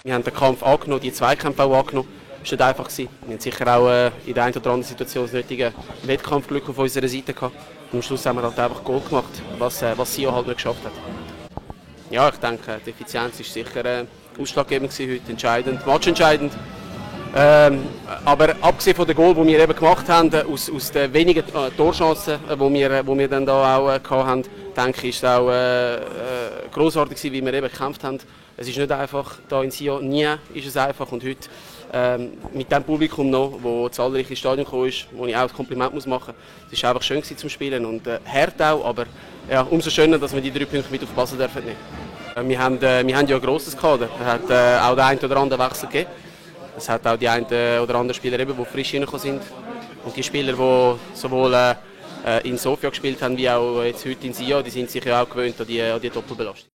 Wir haben den Kampf angenommen, die Zweikämpfe auch angenommen. Das war nicht einfach. Wir haben sicher auch in der einen oder anderen Situation das nötige Wettkampfglück auf unserer Seite gehabt. Und am Schluss haben wir halt einfach Goal gemacht, was Sion halt nicht geschafft hat. Ja, ich denke, die Effizienz war sicher ausschlaggebend heute, entscheidend, matchentscheidend. Aber abgesehen von den Goal, die wir eben gemacht haben, aus den wenigen Torchancen, die wir dann da auch hatten, denke ich, ist es auch grossartig, wie wir eben gekämpft haben. Es ist nicht einfach, hier in Sion, nie ist es einfach. Und heute mit dem Publikum noch, das zahlreich ins Stadion gekommen ist, wo ich auch ein Kompliment machen muss. Es war einfach schön zum Spielen und hart auch, aber ja, umso schöner, dass wir die 3 Punkte mit auf Basel dürfen nehmen. Wir haben ja ein grosses Kader. Es hat auch den einen oder anderen Wechsel gegeben. Es hat auch die einen oder anderen Spieler, die frisch reingekommen sind. Und die Spieler, die sowohl in Sofia gespielt haben, wie auch jetzt heute in Sion, die sind sich ja auch gewöhnt an die Doppelbelastung.